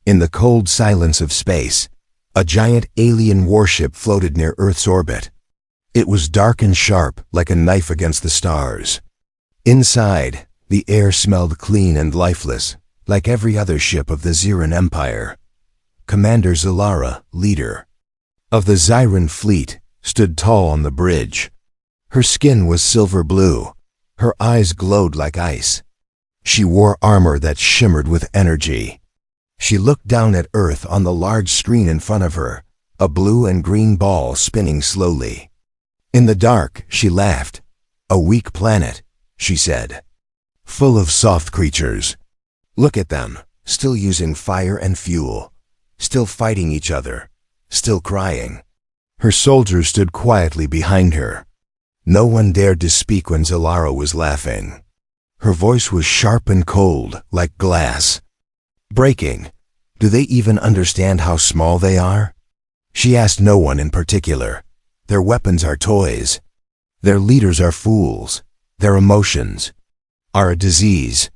In the cold silence of space, a giant alien warship floated near Earth's orbit. It was dark and sharp, like a knife against the stars. Inside, the air smelled clean and lifeless, like every other ship of the Xeran Empire. Commander Zalara, leader of the Xyran fleet, stood tall on the bridge. Her skin was silver blue. Her eyes glowed like ice. She wore armor that shimmered with energy. She looked down at Earth on the large screen in front of her, a blue and green ball spinning slowly. In the dark, she laughed. "A weak planet," she said. "Full of soft creatures. Look at them, still using fire and fuel, still fighting each other, still crying." Her soldiers stood quietly behind her. No one dared to speak when Zalara was laughing. Her voice was sharp and cold, like glass. "Breaking. Do they even understand how small they are?" She asked no one in particular. Their weapons are toys. Their leaders are fools. Their emotions are a disease.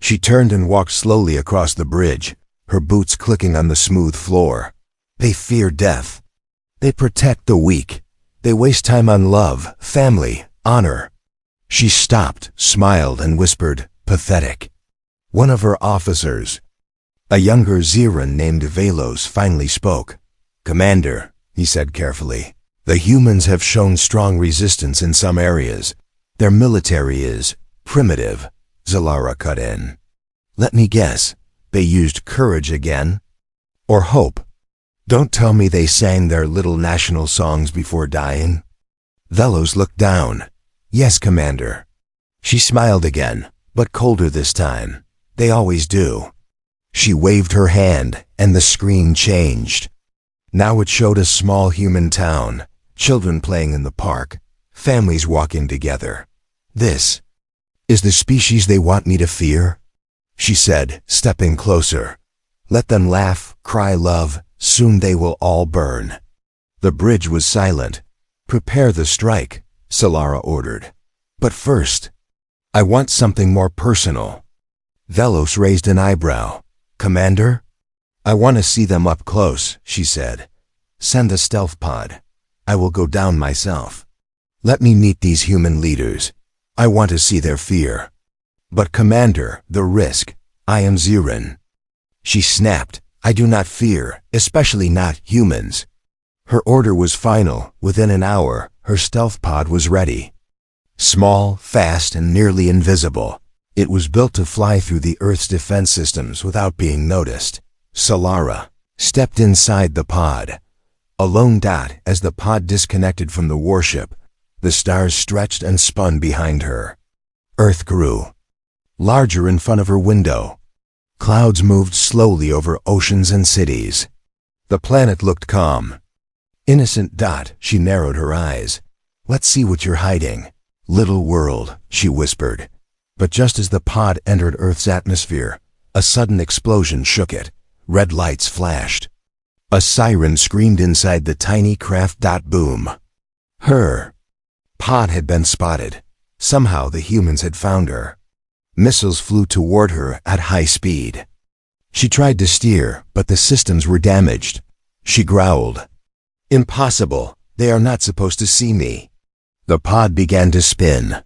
She turned and walked slowly across the bridge, her boots clicking on the smooth floor. They fear death. They protect the weak. They waste time on love, family, honor. She stopped, smiled, and whispered, "Pathetic." One of her officers, a younger Xeran named Velos, finally spoke. "Commander," he said carefully, "the humans have shown strong resistance in some areas. Their military is primitive." Zalara cut in. "Let me guess, they used courage again? Or hope? Don't tell me they sang their little national songs before dying?" Velos looked down. "Yes, Commander." She smiled again, but colder this time. "They always do." She waved her hand, and the screen changed. Now it showed a small human town, children playing in the park, families walking together. "This is the species they want me to fear?" she said, stepping closer. "Let them laugh, cry love, soon they will all burn." The bridge was silent. "Prepare the strike," Zalara ordered. "But first, I want something more personal." Velos raised an eyebrow. "Commander?" "I want to see them up close," she said. "Send the stealth pod. I will go down myself. Let me meet these human leaders. I want to see their fear." "But Commander, the risk. I am Xeran." She snapped. "I do not fear, especially not humans." Her order was final. Within an hour, her stealth pod was ready. Small, fast, and nearly invisible, it was built to fly through the Earth's defense systems without being noticed. Zalara stepped inside the pod. A lone dot as the pod disconnected from the warship. The stars stretched and spun behind her. Earth grew larger in front of her window. Clouds moved slowly over oceans and cities. The planet looked calm. "Innocent dot," she narrowed her eyes. "Let's see what you're hiding." "Little world," she whispered. But just as the pod entered Earth's atmosphere, a sudden explosion shook it. Red lights flashed. A siren screamed inside the tiny craft. Boom. Her pod had been spotted. Somehow the humans had found her. Missiles flew toward her at high speed. She tried to steer, but the systems were damaged. She growled, "Impossible! They are not supposed to see me." The pod began to spin.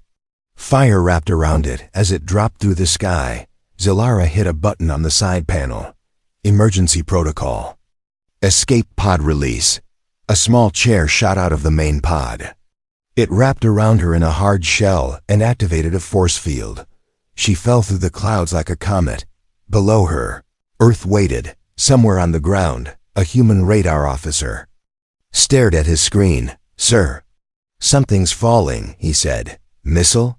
Fire wrapped around it as it dropped through the sky. Zalara hit a button on the side panel. Emergency protocol. Escape pod release. A small chair shot out of the main pod. It wrapped around her in a hard shell and activated a force field. She fell through the clouds like a comet. Below her, Earth waited. Somewhere on the ground, a human radar officer stared at his screen. "Sir." "Something's falling," he said. "Missile?"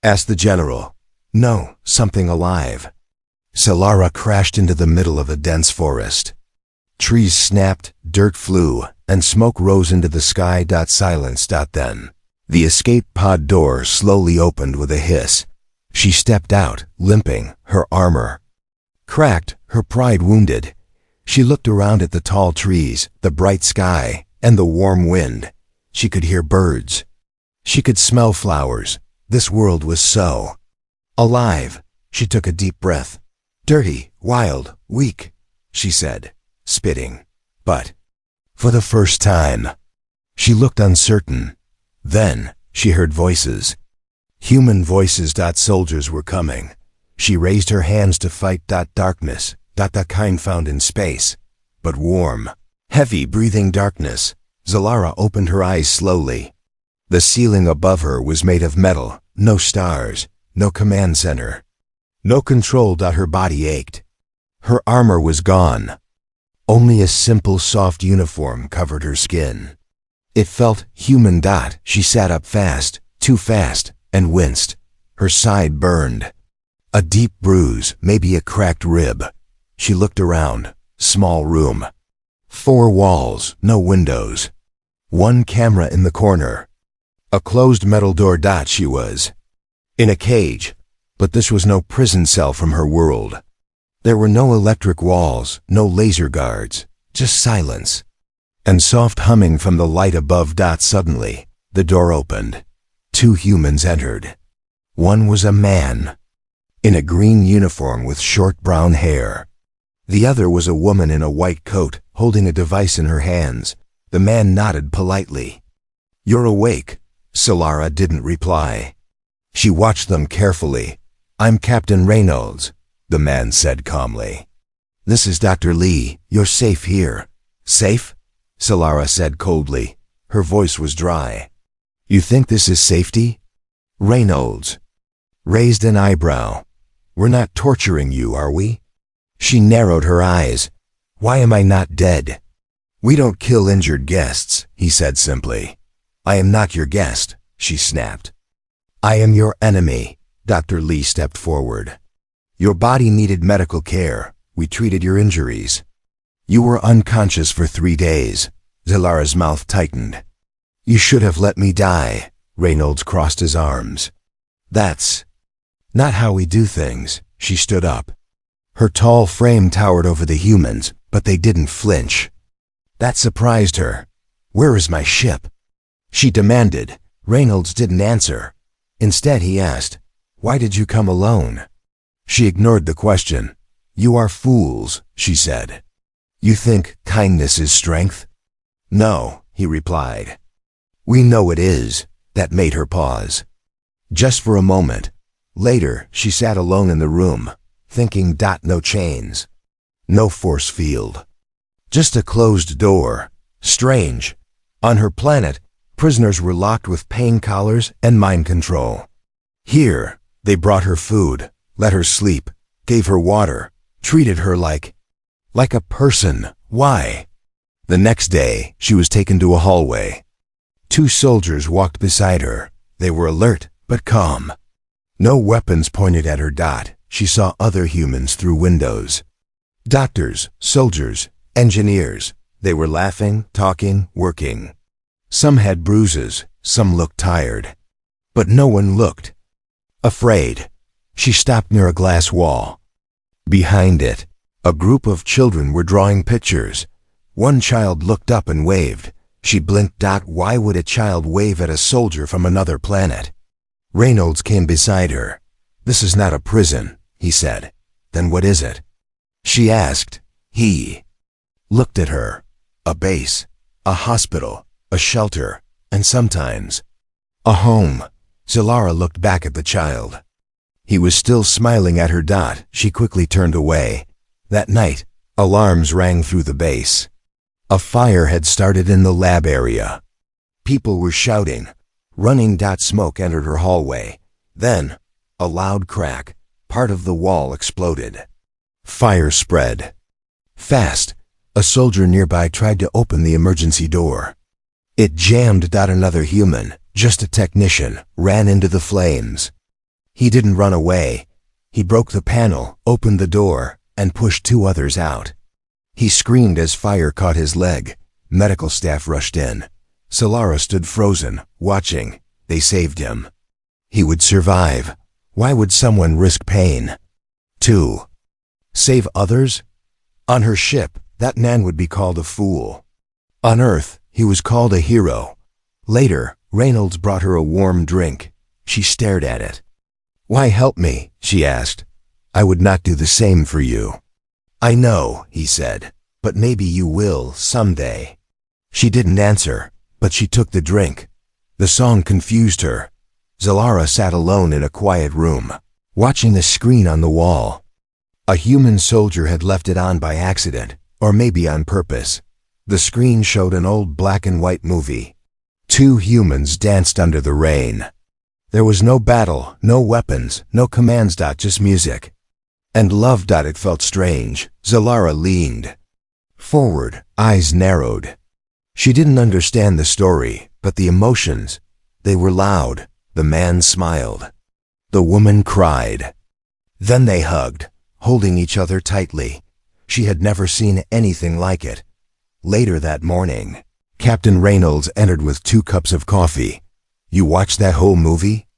asked the general. "No, something alive." Zalara crashed into the middle of a dense forest. Trees snapped, dirt flew, and smoke rose into the sky. Silence. Then the escape pod door slowly opened with a hiss. She stepped out, limping, her armor cracked, her pride wounded. She looked around at the tall trees, the bright sky, and the warm wind. She could hear birds. She could smell flowers. This world was so alive. She took a deep breath. Dirty, wild, weak. she said, spitting. But, for the first time, she looked uncertain. Then, she heard voices. Human voices. Soldiers were coming. She raised her hands to fight. Darkness. The kind found in space. But warm, heavy breathing darkness. Zalara opened her eyes slowly. The ceiling above her was made of metal. No stars. No command center. No control. Her body ached. Her armor was gone. Only a simple soft uniform covered her skin. It felt human. She sat up fast, too fast, and winced. Her side burned. A deep bruise, maybe a cracked rib. She looked around. Small room. 4 walls, no windows. 1 camera in the corner. A closed metal door. She was in a cage, but this was no prison cell from her world. There were no electric walls, no laser guards, just silence. And soft humming from the light above. Suddenly, the door opened. 2 humans entered. One was a man, in a green uniform with short brown hair. The other was a woman in a white coat, holding a device in her hands. The man nodded politely. "You're awake." Zalara didn't reply. She watched them carefully. "I'm Captain Reynolds," the man said calmly. "This is Dr. Lee. You're safe here." "Safe?" Zalara said coldly. Her voice was dry. "You think this is safety?" Reynolds raised an eyebrow. "We're not torturing you, are we?" She narrowed her eyes. "Why am I not dead?" "We don't kill injured guests," he said simply. "I am not your guest," she snapped. "I am your enemy." Dr. Lee stepped forward. "Your body needed medical care. We treated your injuries. You were unconscious for 3 days." Zalara's mouth tightened. "You should have let me die." Reynolds crossed his arms. "That's not how we do things." She stood up. Her tall frame towered over the humans, but they didn't flinch. That surprised her. "Where is my ship?" she demanded. Reynolds didn't answer. Instead he asked, "Why did you come alone?" She ignored the question. "You are fools," she said. "You think kindness is strength?" "No," he replied. "We know it is." That made her pause. Just for a moment. Later, she sat alone in the room, thinking. No chains. No force field. Just a closed door. Strange. On her planet, prisoners were locked with pain collars and mind control. Here, they brought her food, let her sleep, gave her water, treated her like a person. Why? The next day, she was taken to a hallway. 2 soldiers walked beside her. They were alert, but calm. No weapons pointed at her. She saw other humans through windows. Doctors, soldiers, engineers. They were laughing, talking, working. Some had bruises, some looked tired. But no one looked afraid. She stopped near a glass wall. Behind it, a group of children were drawing pictures. One child looked up and waved. She blinked. Why would a child wave at a soldier from another planet? Reynolds came beside her. "This is not a prison," he said. "Then what is it?" she asked. He looked at her. A base, a hospital, a shelter, and sometimes a home. Zalara looked back at the child. He was still smiling at her. She quickly turned away. That night, alarms rang through the base. A fire had started in the lab area. People were shouting, running. Smoke entered her hallway. Then, a loud crack. Part of the wall exploded. Fire spread. Fast, a soldier nearby tried to open the emergency door. It jammed. Another human, just a technician, ran into the flames. He didn't run away. He broke the panel, opened the door, and pushed 2 others out. He screamed as fire caught his leg. Medical staff rushed in. Zalara stood frozen, watching. They saved him. He would survive. Why would someone risk pain? 2. Save others? On her ship, that man would be called a fool. On Earth, he was called a hero. Later, Reynolds brought her a warm drink. She stared at it. "Why help me?" she asked. "I would not do the same for you." "I know," he said, "but maybe you will someday." She didn't answer, but she took the drink. The song confused her. Zalara sat alone in a quiet room, watching the screen on the wall. A human soldier had left it on by accident, or maybe on purpose. The screen showed an old black and white movie. Two humans danced under the rain. There was no battle, no weapons, no commands. Just music. And love. It felt strange. Zalara leaned forward, eyes narrowed. She didn't understand the story, but the emotions, they were loud. The man smiled. The woman cried. Then they hugged, holding each other tightly. She had never seen anything like it. Later that morning, Captain Reynolds entered with 2 cups of coffee. "You watched that whole movie?"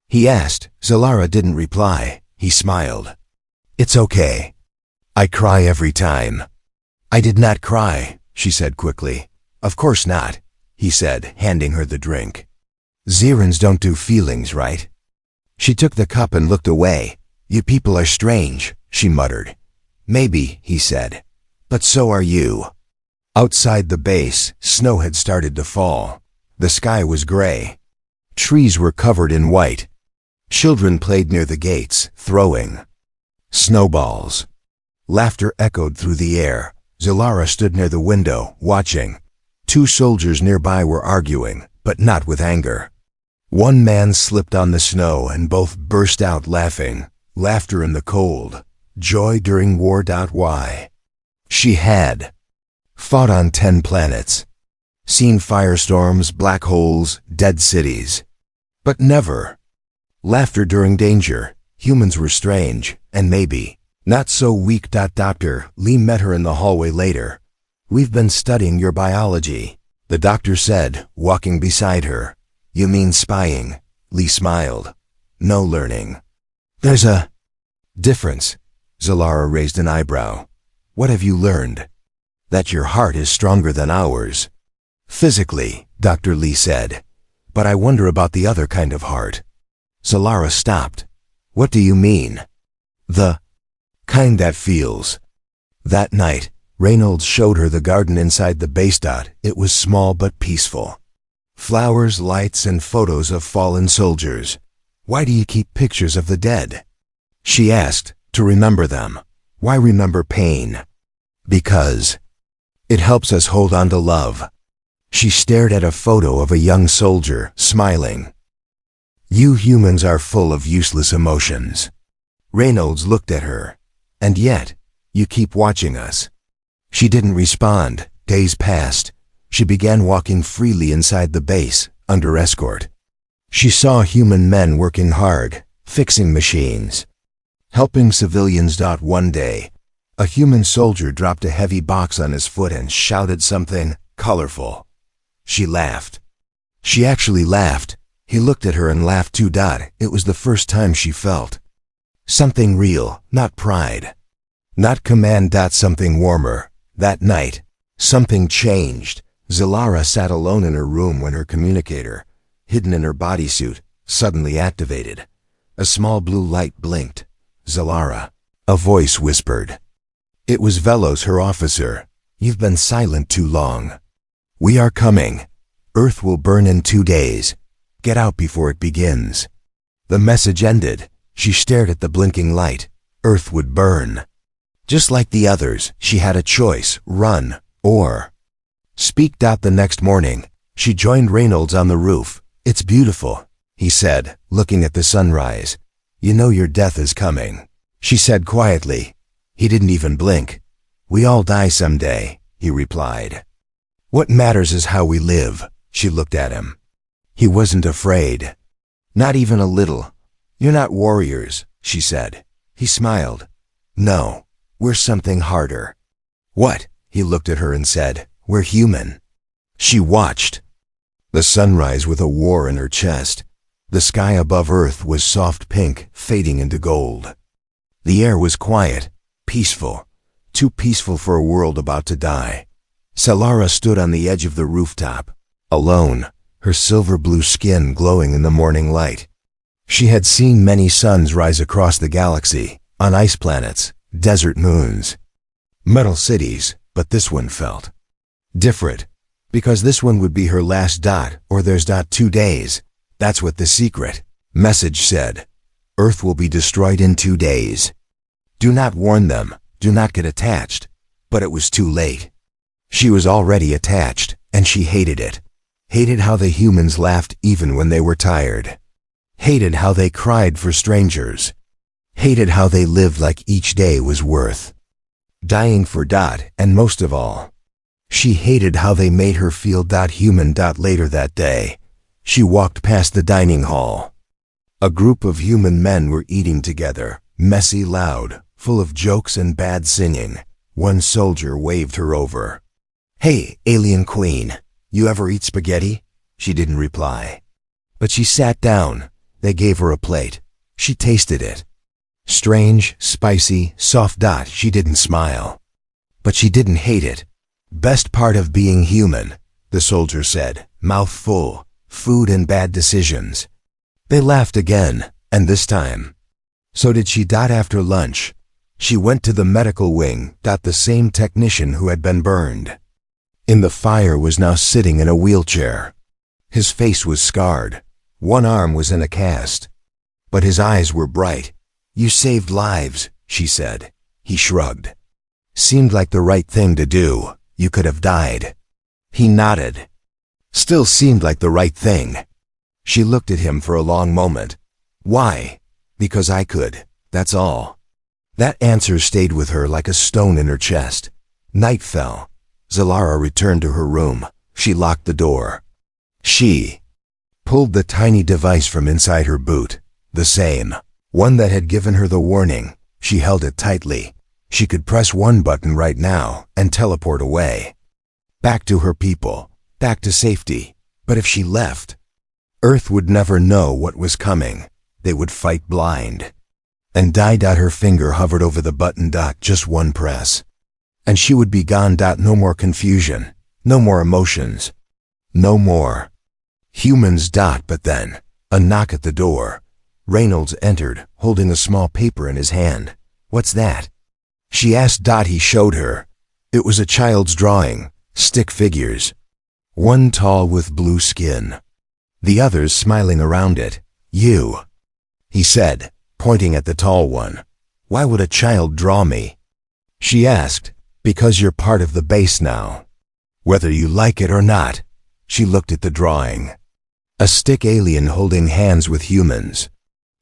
he asked. Zalara didn't reply. He smiled. "It's okay. I cry every time." "I did not cry," she said quickly. "Of course not," he said, handing her the drink. "Xerans don't do feelings, right?" She took the cup and looked away. "You people are strange," she muttered. "Maybe," he said, "but so are you." Outside the base, snow had started to fall. The sky was gray. Trees were covered in white. Children played near the gates, throwing snowballs. Laughter echoed through the air. Zalara stood near the window, watching. 2 soldiers nearby were arguing, but not with anger. One man slipped on the snow and both burst out laughing. Laughter in the cold. Joy during war. Why? She had fought on 10 planets, seen firestorms, black holes, dead cities, but never laughter during danger. Humans were strange, and maybe not so weak. Dr. Lee met her in the hallway later. "We've been studying your biology," the doctor said, walking beside her. "You mean spying?" Lee smiled. "No, learning." "There's a difference." Zalara raised an eyebrow. "What have you learned?" "That your heart is stronger than ours." "Physically," Dr. Lee said. "But I wonder about the other kind of heart." Zalara stopped. "What do you mean?" "The kind that feels." That night, Reynolds showed her the garden inside the base. It was small but peaceful. Flowers, lights, and photos of fallen soldiers. "Why do you keep pictures of the dead?" she asked. "To remember them." "Why remember pain?" "Because it helps us hold on to love." She stared at a photo of a young soldier, smiling. "You humans are full of useless emotions." Reynolds looked at her. "And yet, you keep watching us." She didn't respond. Days passed. She began walking freely inside the base, under escort. She saw human men working hard, fixing machines, helping civilians. One day, a human soldier dropped a heavy box on his foot and shouted something colorful. She laughed. She actually laughed. He looked at her and laughed too. It was the first time she felt something real, not pride, not command. Something warmer. That night, something changed. Zalara sat alone in her room when her communicator, hidden in her bodysuit, suddenly activated. A small blue light blinked. "Zalara," a voice whispered. It was Velos, her officer. "You've been silent too long. We are coming. Earth will burn in 2 days. Get out before it begins." The message ended. She stared at the blinking light. Earth would burn. Just like the others, she had a choice: run or speak. The next morning, she joined Reynolds on the roof. "It's beautiful," he said, looking at the sunrise. "You know your death is coming," she said quietly. He didn't even blink. "We all die someday," he replied. "What matters is how we live." She looked at him. He wasn't afraid. Not even a little. "You're not warriors," she said. He smiled. "No, we're something harder." "What?" He looked at her and said. "We're human." She watched. The sunrise with a war in her chest. The sky above Earth was soft pink, fading into gold. The air was quiet, peaceful, too peaceful for a world about to die. Zalara stood on the edge of the rooftop, alone, her silver blue skin glowing in the morning light. She had seen many suns rise across the galaxy, on ice planets, desert moons. Metal cities, but this one felt different. Because this one would be her last dot, or there's not 2 days. That's what the secret message said. Earth will be destroyed in 2 days. Do not warn them, do not get attached. But it was too late. She was already attached, and she hated it. Hated how the humans laughed even when they were tired. Hated how they cried for strangers. Hated how they lived like each day was worth dying for. And most of all, she hated how they made her feel. Human. Later that day, she walked past the dining hall. A group of human men were eating together, messy, loud, full of jokes and bad singing. One soldier waved her over. "Hey, alien queen, you ever eat spaghetti?" She didn't reply. But she sat down. They gave her a plate. She tasted it. Strange, spicy, soft. She didn't smile. But she didn't hate it. "Best part of being human," the soldier said, mouth full, food and bad decisions. They laughed again, and this time. So did she. After lunch, she went to the medical wing. The same technician who had been burned in the fire was now sitting in a wheelchair. His face was scarred. One arm was in a cast. But his eyes were bright. "You saved lives," she said. He shrugged. "Seemed like the right thing to do. You could have died." He nodded. "Still seemed like the right thing." She looked at him for a long moment. "Why?" "Because I could. That's all." That answer stayed with her like a stone in her chest. Night fell. Zalara returned to her room. She locked the door. She pulled the tiny device from inside her boot. The same one that had given her the warning. She held it tightly. She could press one button right now and teleport away. Back to her people. Back to safety. But if she left, Earth would never know what was coming. They would fight blind. And die. Her finger hovered over the button. Just one press. And she would be gone. No more confusion. No more emotions. No more humans. But then, a knock at the door. Reynolds entered, holding a small paper in his hand. "What's that?" she asked. He showed her. It was a child's drawing, stick figures. One tall with blue skin. The others smiling around it. "You," he said, pointing at the tall one. "Why would a child draw me?" She asked. "Because you're part of the base now. Whether you like it or not." She looked at the drawing. A stick alien holding hands with humans.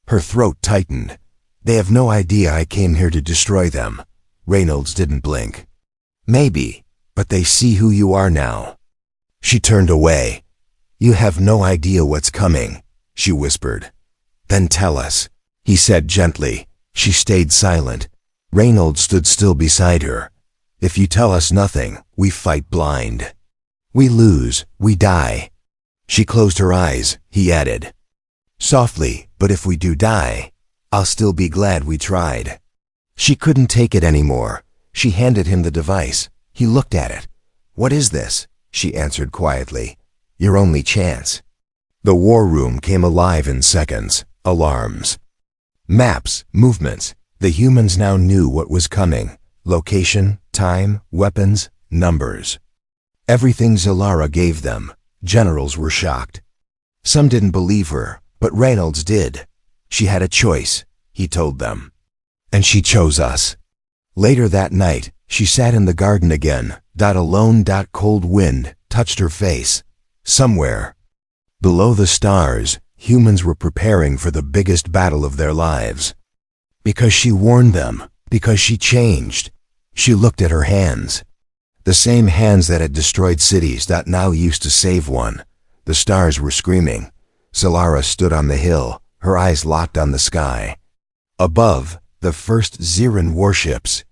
Her throat tightened. "They have no idea I came here to destroy them." Reynolds didn't blink. "Maybe, but they see who you are now." She turned away. "You have no idea what's coming," she whispered. "Then tell us," he said gently. She stayed silent. Reynolds stood still beside her. "If you tell us nothing, we fight blind. We lose, we die." She closed her eyes, he added softly, "But if we do die, I'll still be glad we tried." She couldn't take it anymore. She handed him the device. He looked at it. "What is this?" she answered quietly. "Your only chance." The war room came alive in seconds. Alarms. Maps, movements. The humans now knew what was coming. Location, time, weapons, numbers. Everything Zalara gave them. Generals were shocked. Some didn't believe her, but Reynolds did. She had a choice, he told them. And she chose us. Later that night, she sat in the garden again. Alone. Cold wind touched her face. Somewhere below the stars, humans were preparing for the biggest battle of their lives. Because she warned them, because she changed. She looked at her hands. The same hands that had destroyed cities now used to save one. The stars were screaming. Zalara stood on the hill, her eyes locked on the sky. Above, the first Xeran warships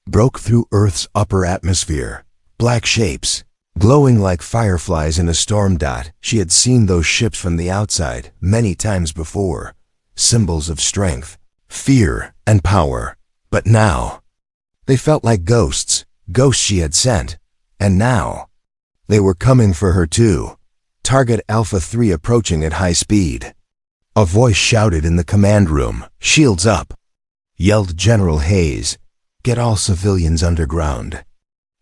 broke through Earth's upper atmosphere. Black shapes, glowing like fireflies in a storm. She had seen those ships from the outside many times before. Symbols of strength, fear, and power. But now, they felt like ghosts. Ghosts she had sent. And now, they were coming for her too. Target Alpha 3 approaching at high speed. A voice shouted in the command room. "Shields up," yelled General Hayes. Get all civilians underground.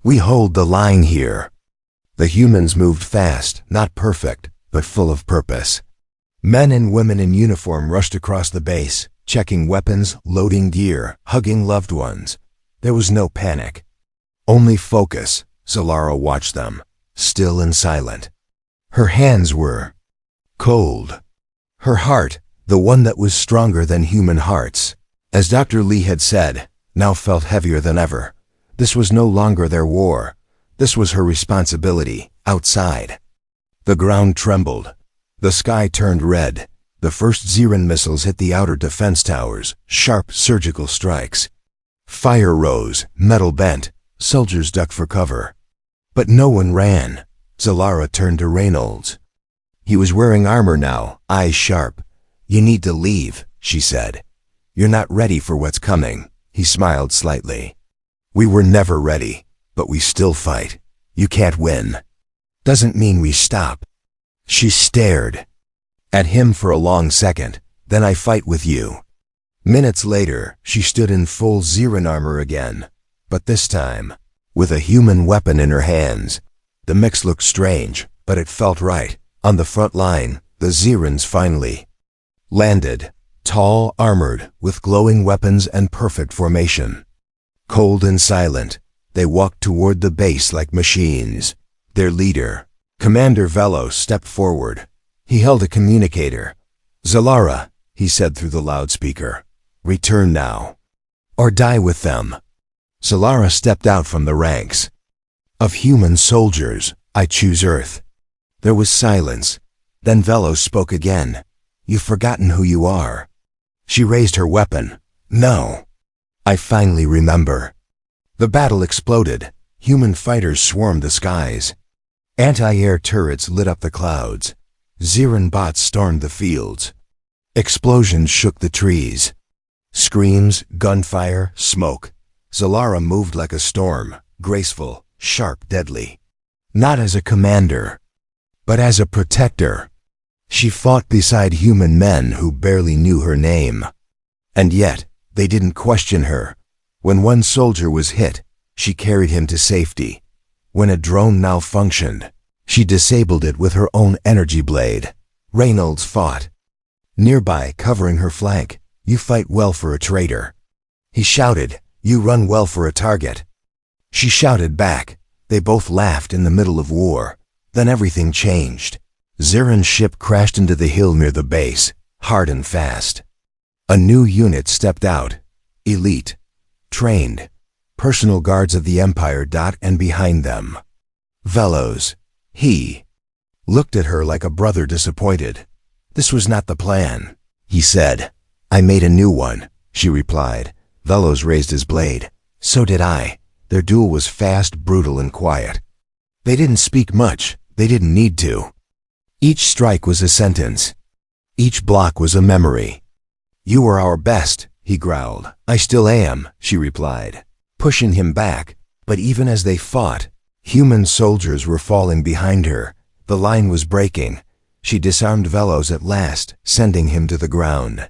We hold the line here. The humans moved fast, not perfect, but full of purpose. Men and women in uniform rushed across the base, checking weapons, loading gear, hugging loved ones. There was no panic. Only focus. Solara watched them, still and silent. Her hands were cold. Her heart, the one that was stronger than human hearts, as Dr. Lee had said, now felt heavier than ever. This was no longer their war. This was her responsibility, outside. The ground trembled. The sky turned red. The first Xeran missiles hit the outer defense towers, sharp surgical strikes. Fire rose, metal bent. Soldiers ducked for cover. But no one ran. Solara turned to Reynolds. He was wearing armor now, eyes sharp. You need to leave, she said. You're not ready for what's coming. He smiled slightly. We were never ready, but we still fight. You can't win. Doesn't mean we stop. She stared at him for a long second. Then I fight with you. Minutes later, she stood in full Xeran armor again, but this time, with a human weapon in her hands. The mix looked strange, but it felt right. On the front line, the Xerans finally landed, tall, armored, with glowing weapons and perfect formation. Cold and silent, they walked toward the base like machines. Their leader, Commander Velos, stepped forward. He held a communicator. Solara, he said through the loudspeaker, return now, or die with them. Solara stepped out from the ranks. Of human soldiers, I choose Earth. There was silence. Then Velos spoke again. You've forgotten who you are. She raised her weapon. No. I finally remember. The battle exploded. Human fighters swarmed the skies. Anti-air turrets lit up the clouds. Xeran bots stormed the fields. Explosions shook the trees. Screams, gunfire, smoke. Solara moved like a storm, graceful, sharp, deadly. Not as a commander, but as a protector. She fought beside human men who barely knew her name. And yet, they didn't question her. When one soldier was hit, she carried him to safety. When a drone malfunctioned, she disabled it with her own energy blade. Reynolds fought nearby, covering her flank. You fight well for a traitor. He shouted, you run well for a target. She shouted back. They both laughed in the middle of war. Then everything changed. Xeran's ship crashed into the hill near the base, hard and fast. A new unit stepped out. Elite. Trained. Personal guards of the Empire. And behind them, Velos. He looked at her like a brother disappointed. This was not the plan, he said. I made a new one, she replied. Velos raised his blade. So did I. Their duel was fast, brutal, and quiet. They didn't speak much. They didn't need to. Each strike was a sentence. Each block was a memory. You were our best, he growled. I still am, she replied, pushing him back. But even as they fought, human soldiers were falling behind her. The line was breaking. She disarmed Velos at last, sending him to the ground.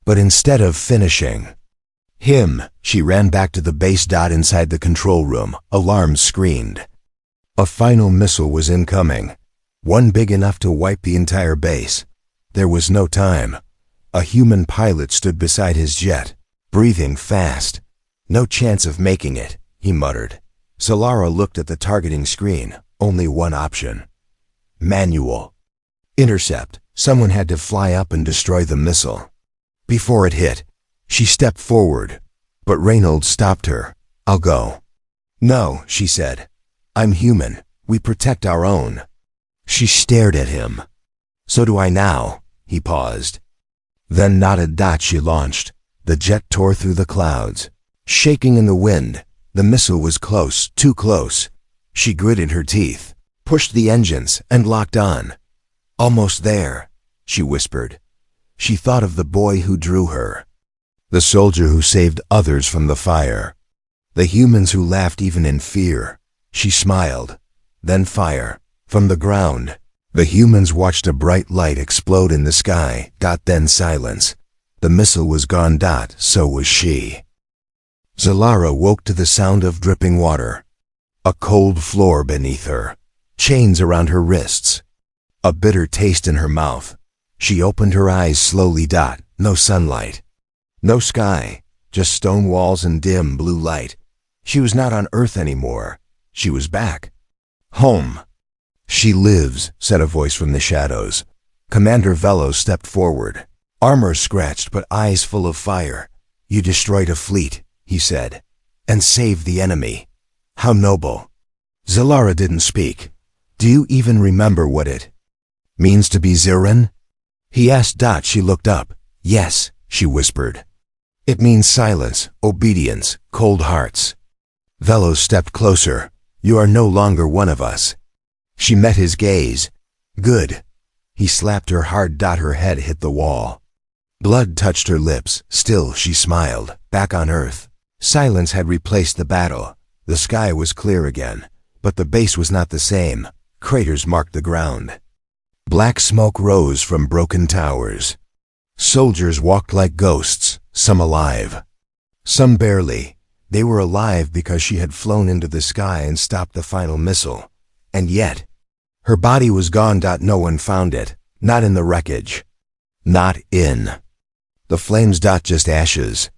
But instead of finishing him, she ran back to the base. Inside the control room, alarms screamed. A final missile was incoming. One big enough to wipe the entire base. There was no time. A human pilot stood beside his jet, breathing fast. No chance of making it, he muttered. Solara looked at the targeting screen. Only one option. Manual. Intercept. Someone had to fly up and destroy the missile. Before it hit, she stepped forward, but Reynolds stopped her. I'll go. No, she said. I'm human. We protect our own. She stared at him. So do I now. He paused. Then nodded. She launched. The jet tore through the clouds, shaking in the wind. The missile was close, too close. She gritted her teeth, pushed the engines, and locked on. Almost there, she whispered. She thought of the boy who drew her. The soldier who saved others from the fire. The humans who laughed even in fear. She smiled. Then fire. From the ground, the humans watched a bright light explode in the sky. Then silence. The missile was gone. So was she. Zalara woke to the sound of dripping water. A cold floor beneath her, chains around her wrists, a bitter taste in her mouth. She opened her eyes slowly. No sunlight, no sky, just stone walls and dim blue light. She was not on Earth anymore. She was back. Home. She lives, said a voice from the shadows. Commander Velo stepped forward, armor scratched but eyes full of fire. You destroyed a fleet, he said, and saved the enemy. How noble. Zalara didn't speak. Do you even remember what it means to be Ziran? He asked. She looked up. Yes, she whispered. It means silence, obedience, cold hearts. Velo stepped closer. You are no longer one of us. She met his gaze. Good. He slapped her hard. Her head hit the wall. Blood touched her lips. Still she smiled. Back on Earth, silence had replaced the battle. The sky was clear again, but the base was not the same. Craters marked the ground. Black smoke rose from broken towers. Soldiers walked like ghosts, some alive, some barely. They were alive because she had flown into the sky and stopped the final missile. And yet, her body was gone. No one found it, not in the wreckage. Not in the flames. Just ashes.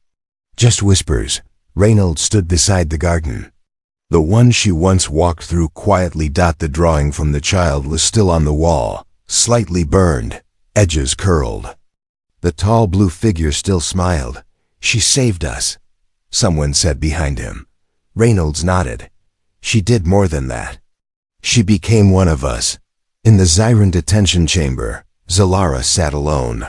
Just whispers. Reynolds stood beside the garden, the one she once walked through quietly. The drawing from the child was still on the wall, slightly burned, edges curled. The tall blue figure still smiled. She saved us, someone said behind him. Reynolds nodded. She did more than that. She became one of us. In the Zyran detention chamber, Zalara sat alone.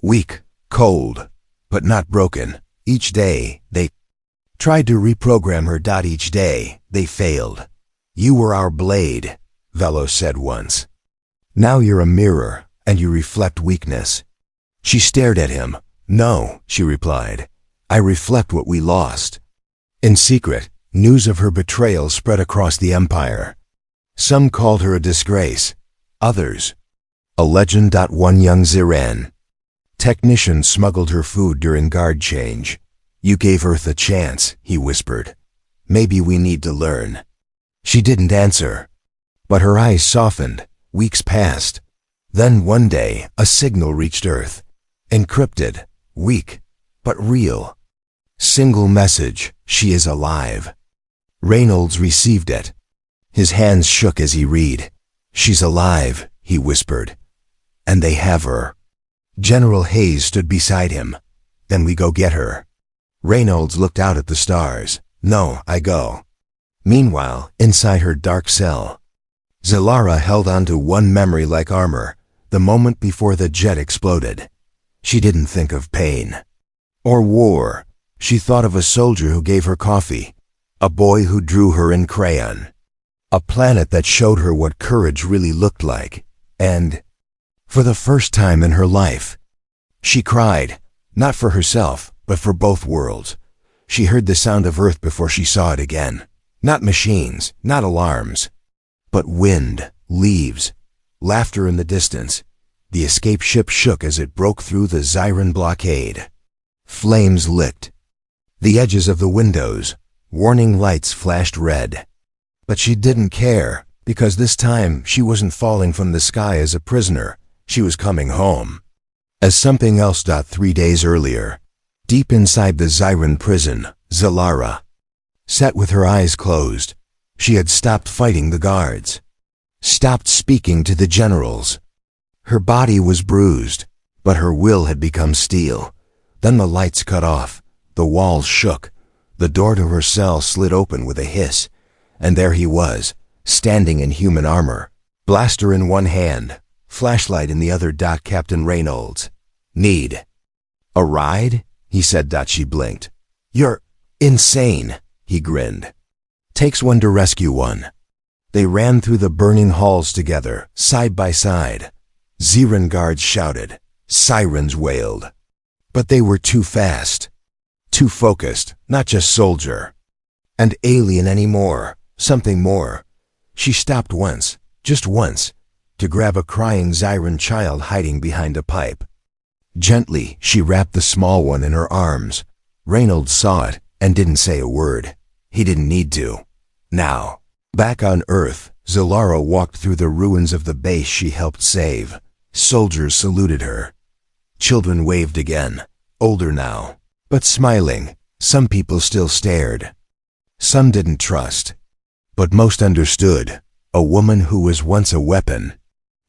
Weak, cold, but not broken. Each day, they tried to reprogram her. Each day, they failed. You were our blade, Velo said once. Now you're a mirror, and you reflect weakness. She stared at him. No, she replied. I reflect what we lost. In secret, news of her betrayal spread across the Empire. Some called her a disgrace. Others, a legend. One young Ziran technician smuggled her food during guard change. You gave Earth a chance, he whispered. Maybe we need to learn. She didn't answer, but her eyes softened. Weeks passed. Then one day, a signal reached Earth. Encrypted, weak, but real. Single message, she is alive. Reynolds received it. His hands shook as he read. She's alive, he whispered. And they have her. General Hayes stood beside him. Then we go get her. Reynolds looked out at the stars. No, I go. Meanwhile, inside her dark cell, Zalara held on to one memory like armor, the moment before the jet exploded. She didn't think of pain or war. She thought of a soldier who gave her coffee, a boy who drew her in crayon, a planet that showed her what courage really looked like, and, for the first time in her life, she cried, not for herself, but for both worlds. She heard the sound of Earth before she saw it again. Not machines, not alarms, but wind, leaves, laughter in the distance. The escape ship shook as it broke through the Zyran blockade. Flames licked the edges of the windows. Warning lights flashed red. But she didn't care, because this time she wasn't falling from the sky as a prisoner. She was coming home as something else. 3 days earlier, deep inside the Zyran prison, Zalara sat with her eyes closed. She had stopped fighting the guards, stopped speaking to the generals. Her body was bruised, but her will had become steel. Then the lights cut off, the walls shook, the door to her cell slid open with a hiss, and there he was, standing in human armor, blaster in one hand, flashlight in the other. Captain Reynolds. Need a ride? He said. She blinked. You're insane, he grinned. Takes one to rescue one. They ran through the burning halls together, side by side. Zyran guards shouted. Sirens wailed. But they were too fast, too focused, not just soldier and alien anymore, something more. She stopped once, just once, to grab a crying Zyran child hiding behind a pipe. Gently, she wrapped the small one in her arms. Reynolds saw it. and didn't say a word. He didn't need to. Now, back on Earth, Zilara walked through the ruins of the base she helped save. Soldiers saluted her. Children waved again, older now, but smiling. Some people still stared. Some didn't trust, but most understood. A woman who was once a weapon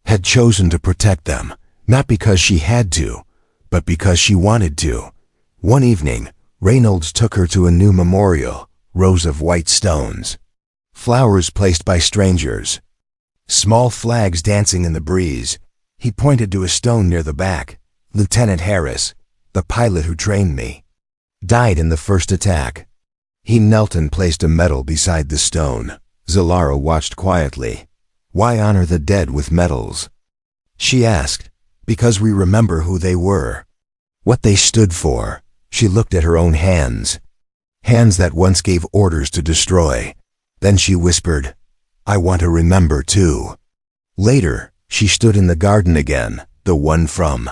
had chosen to protect them, not because she had to, but because she wanted to. One evening, Reynolds took her to a new memorial, rows of white stones, flowers placed by strangers, small flags dancing in the breeze. He pointed to a stone near the back. Lieutenant Harris, the pilot who trained me, died in the first attack. He knelt and placed a medal beside the stone. Zilara watched quietly. Why honor the dead with medals? She asked. Because we remember who they were, what they stood for. She looked at her own hands. Hands that once gave orders to destroy. Then she whispered, I want to remember too. Later, she stood in the garden again, the one from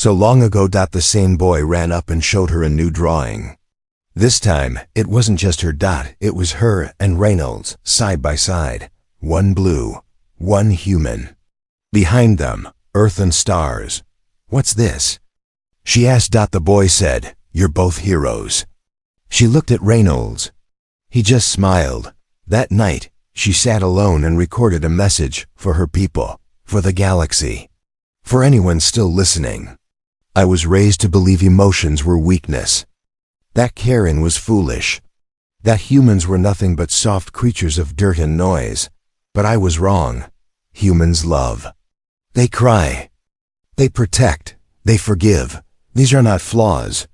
so long ago. The same boy ran up and showed her a new drawing. This time, it wasn't just her. It was her and Reynolds, side by side. One blue, one human. Behind them, Earth and stars. What's this? She asked. The boy said, You're both heroes. She looked at Reynolds. He just smiled. That night, she sat alone and recorded a message for her people, for the galaxy, for anyone still listening. I was raised to believe emotions were weakness, that caring was foolish, that humans were nothing but soft creatures of dirt and noise. But I was wrong. Humans love. They cry. They protect. They forgive. These are not flaws.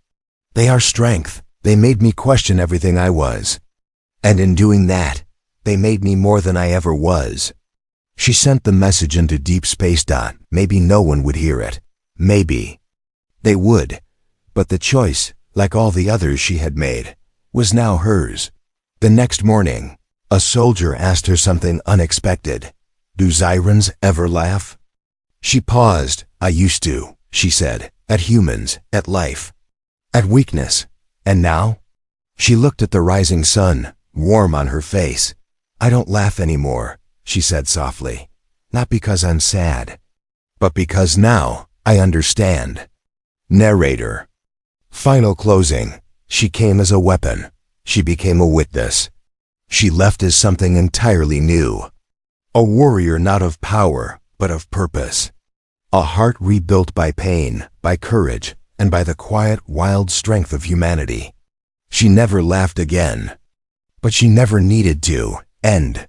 They are strength. They made me question everything I was. And in doing that, they made me more than I ever was. She sent the message into deep space. Maybe no one would hear it. Maybe they would. But the choice, like all the others she had made, was now hers. The next morning, a soldier asked her something unexpected. Do Zyrans ever laugh? She paused. I used to, she said, at humans, at life, at weakness. And now? She looked at the rising sun, warm on her face. I don't laugh anymore, she said softly. Not because I'm sad, but because now I understand. Narrator. Final closing. She came as a weapon. She became a witness. She left as something entirely new. A warrior not of power, but of purpose. A heart rebuilt by pain, by courage, and by the quiet, wild strength of humanity. She never laughed again. But she never needed to. End.